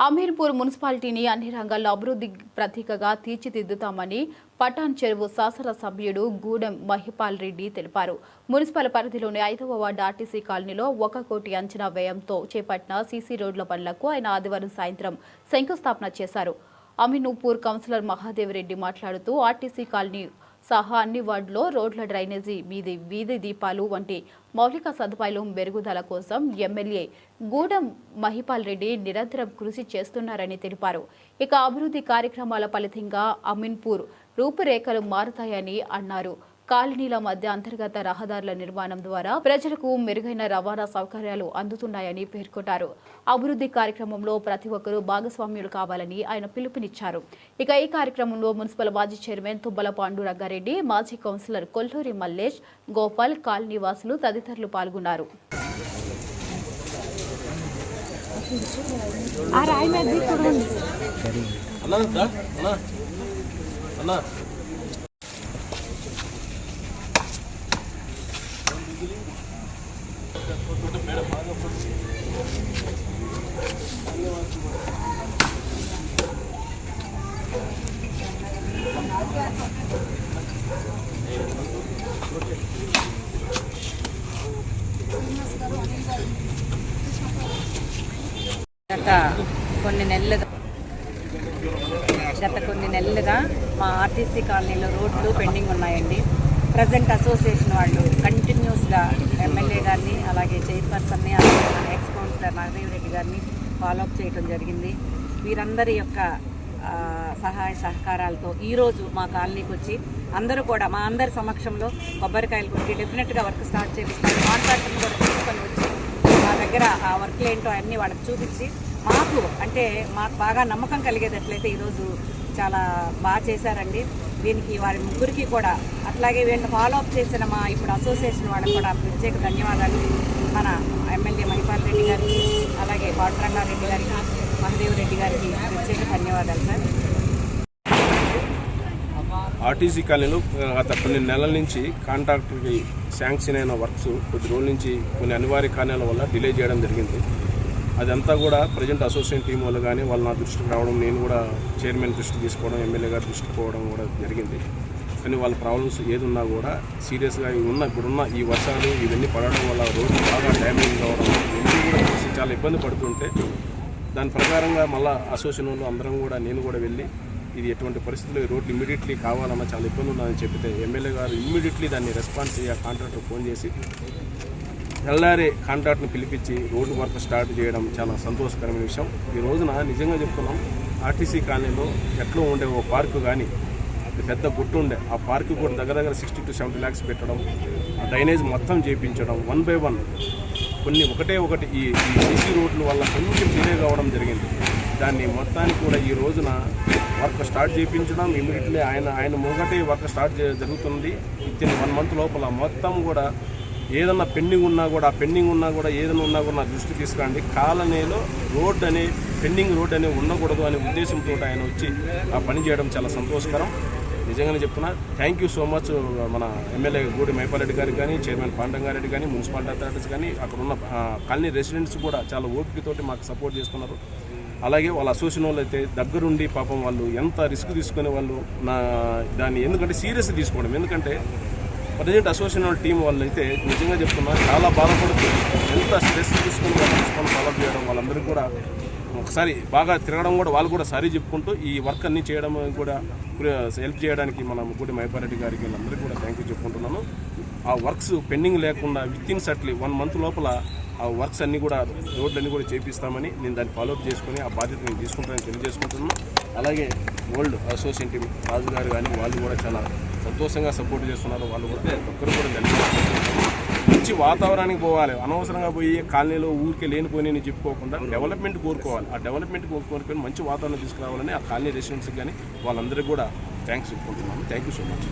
అమీర్పూర్ మున్సిపాలిటీని అన్ని రంగాల్లో అభివృద్ధి ప్రతీకగా తీర్చిదిద్దుతామని పటాన్ చెరువు శాసనసభ్యుడు గూడెం మహిపాల్ రెడ్డి తెలిపారు. మున్సిపల్ పరిధిలోని 5వ వార్డు ఆర్టీసీ కాలనీలో 1 కోటి అంచనా వ్యయంతో చేపట్టిన సీసీ రోడ్ల పనులకు ఆయన ఆదివారం సాయంత్రం శంకుస్థాపన చేశారు. అమీన్పూర్ కౌన్సిలర్ మహాదేవరెడ్డి మాట్లాడుతూ ఆర్టీసీ కాలనీ సహా అన్ని వార్డులో రోడ్ల, డ్రైనేజీ, వీధి దీపాలు వంటి మౌలిక సదుపాయాలు మెరుగుదల కోసం ఎమ్మెల్యే గూడెం మహిపాల్ రెడ్డి నిరంతరం కృషి చేస్తున్నారని తెలిపారు. ఇక అభివృద్ధి కార్యక్రమాల ఫలితంగా అమీన్పూర్ రూపురేఖలు మారుతాయని అన్నారు. కాలనీల మధ్య అంతర్గత రహదారుల నిర్మాణం ద్వారా ప్రజలకు మెరుగైన రవాణా సౌకర్యాలు అందుతున్నాయని పేర్కొన్నారు. అభివృద్ధి కార్యక్రమంలో ప్రతి ఒక్కరూ భాగస్వామ్యులు కావాలని ఆయన పిలుపునిచ్చారు. ఇక ఈ కార్యక్రమంలో మున్సిపల్ మాజీ చైర్మన్ తుబ్బల పాండురంగారెడ్డి, మాజీ కౌన్సిలర్ కొల్లూరి మల్లేష్, గోపాల్, కాలనీ వాసులు తదితరులు పాల్గొన్నారు. గత కొన్ని నెలలుగా మా ఆర్టీసీ కాలనీలో రోడ్లు పెండింగ్ ఉన్నాయండి. ప్రజెంట్ అసోసియేషన్ వాళ్ళు కంటిన్యూస్గా ఎమ్మెల్యే గారిని, అలాగే చైర్పర్సన్ని, అలాగే ఎక్స్ కౌన్సిలర్ నాగదేవరెడ్డి గారిని ఫాలోఅప్ చేయడం జరిగింది. వీరందరి యొక్క సహాయ సహకారాలతో ఈరోజు మా కాలనీకి వచ్చి అందరూ కూడా మా అందరి సమక్షంలో కొబ్బరికాయలు కొట్టి డెఫినెట్గా వర్క్ స్టార్ట్ చేపిస్తాను. కాంట్రాక్టర్ని కూడా తీసుకొని వచ్చి మా దగ్గర ఆ వర్క్లు ఏంటో అన్నీ వాళ్ళకి చూపించి మాకు బాగా నమ్మకం కలిగేటట్లయితే ఈరోజు చాలా బాగా చేశారండి. దీనికి వారి ముగ్గురికి కూడా, అట్లాగే వీళ్ళని ఫాలోఅప్ చేసిన మా ఇప్పుడు అసోసియేషన్ వాళ్ళకి కూడా ప్రత్యేక ధన్యవాదాలు. మన ఎమ్మెల్యే మహిపాల్ రెడ్డి గారికి, అలాగే పాండురంగారెడ్డి గారికి, మహదేవరెడ్డి గారికి ప్రత్యేక ధన్యవాదాలు సార్. ఆర్టీసీ కాలనీలో గత కొన్ని నెలల నుంచి కాంట్రాక్టర్కి శాంక్షన్ అయిన వర్క్స్ కొద్ది రోజుల నుంచి కొన్ని అనివార్య కారణాల వల్ల డిలే చేయడం జరిగింది. అదంతా కూడా ప్రజెంట్ అసోసియేషన్ టీం వాళ్ళు కానీ వాళ్ళు నా దృష్టికి రావడం, నేను కూడా చైర్మన్ దృష్టికి తీసుకోవడం, ఎమ్మెల్యే గారి దృష్టికి పోవడం కూడా జరిగింది. కానీ వాళ్ళ ప్రాబ్లమ్స్ ఏది ఉన్నా కూడా సీరియస్గా ఇప్పుడున్న ఈ వర్షాలు ఇవన్నీ పడడం వల్ల రోడ్డు బాగా డ్యామేజ్ కావడం, ఇవన్నీ కూడా చూసి చాలా ఇబ్బంది పడుతుంటే దాని ప్రకారంగా మళ్ళీ అసోసియేషన్ వాళ్ళు అందరం కూడా, నేను కూడా వెళ్ళి ఇది ఎటువంటి పరిస్థితుల్లో ఈ రోడ్లు ఇమ్మీడియట్లీ కావాలన్నా చాలా ఇబ్బంది ఉందని చెప్పితే ఎమ్మెల్యే గారు ఇమ్మీడియట్లీ దాన్ని రెస్పాన్స్ అయ్యి ఆ కాంట్రాక్టర్ ఫోన్ చేసి తెల్లారే కాంట్రాక్ట్ని పిలిపించి రోడ్డు వర్క్ స్టార్ట్ చేయడం చాలా సంతోషకరమైన విషయం. ఈ రోజున నిజంగా చెప్తున్నాం, ఆర్టీసీ కాలనీలో ఎట్లా ఉండే ఓ పార్కు కానీ పెద్ద గుట్టు ఉండే, ఆ పార్కు కూడా దగ్గర 60 to 70 lakhs పెట్టడం, ఆ డ్రైనేజ్ మొత్తం చేయించడం, 1 by 1 కొన్ని ఒకటి ఈ సీసీ రోడ్ల వల్ల కొంచెం డిలే కావడం జరిగింది. దాన్ని మొత్తానికి కూడా ఈ రోజున వర్క్ స్టార్ట్ చేయించడం ఇమీడియట్లీ ఆయన ముంగటే వర్క్ స్టార్ట్ జరుగుతుంది. వితిన్ 1 month లోపల మొత్తం కూడా ఏదన్నా పెండింగ్ ఉన్నా కూడా ఏదైనా ఉన్నా కూడా నా దృష్టికి తీసుకురండి. కాలనీలో పెండింగ్ రోడ్ అనే ఉండకూడదు అనే ఉద్దేశంతో ఆయన వచ్చి ఆ పని చేయడం చాలా సంతోషకరం. నిజంగానే చెప్తున్నా, థ్యాంక్ యూ సో మచ్ మన ఎమ్మెల్యే గూడెం మహిపాల్ రెడ్డి గారికి కానీ, చైర్మన్ పాండురంగారెడ్డి కానీ, మున్సిపాలిటీ అథారిటీస్ కానీ, అక్కడ ఉన్న కాలనీ రెసిడెంట్స్ కూడా చాలా ఓపికతోటి మాకు సపోర్ట్ చేస్తున్నారు. అలాగే వాళ్ళ అసోసియేషన్ వాళ్ళు అయితే దగ్గరుండి పాపం వాళ్ళు ఎంత రిస్క్ తీసుకునే వాళ్ళు దాన్ని ఎందుకంటే సీరియస్ తీసుకోవడం, ఎందుకంటే ప్రజెంట్ అసోసియేషన్ వాళ్ళ టీం వాళ్ళు అయితే నిజంగా చెప్తున్నా చాలా బాధపడుతూ ఎంత స్ట్రెస్ తీసుకొని ఫాలోఅప్ చేయడం, వాళ్ళందరికీ కూడా ఒకసారి బాగా తిరగడం కూడా వాళ్ళు కూడా సారీ చెప్పుకుంటూ ఈ వర్క్ అన్నీ చేయడం కూడా హెల్ప్ చేయడానికి మన గూడెం మహిపాల్ రెడ్డి గారికి వీళ్ళందరికీ కూడా థ్యాంక్ యూ చెప్పుకుంటున్నాను. ఆ వర్క్స్ పెండింగ్ లేకుండా వితిన్ 1 month లోపల ఆ వర్క్స్ అన్నీ కూడా రోడ్లన్నీ కూడా చేపిస్తామని నేను దాన్ని ఫాలోఅప్ చేసుకుని ఆ బాధ్యత నేను తీసుకుంటానని తెలియజేసుకుంటున్నాను. అలాగే ఓల్డ్ అసోసియేషన్ టీం రాజు గారు కానీ వాళ్ళు కూడా చాలా సంతోషంగా సపోర్ట్ చేస్తున్నారు. వాళ్ళు కూడా ఒక్కరు కూడా మంచి వాతావరణానికి పోవాలి, అనవసరంగా పోయి కాలనీలో ఊరికే లేనిపోయినని చెప్పుకోకుండా డెవలప్మెంట్ కోరుకోవాలి. ఆ డెవలప్మెంట్ కోరుకొని మంచి వాతావరణం తీసుకురావాలని ఆ కాలనీ రెసిడెంట్స్కి కానీ వాళ్ళందరికీ కూడా థ్యాంక్స్ చెప్పుకుంటున్నాను. Thank you so much.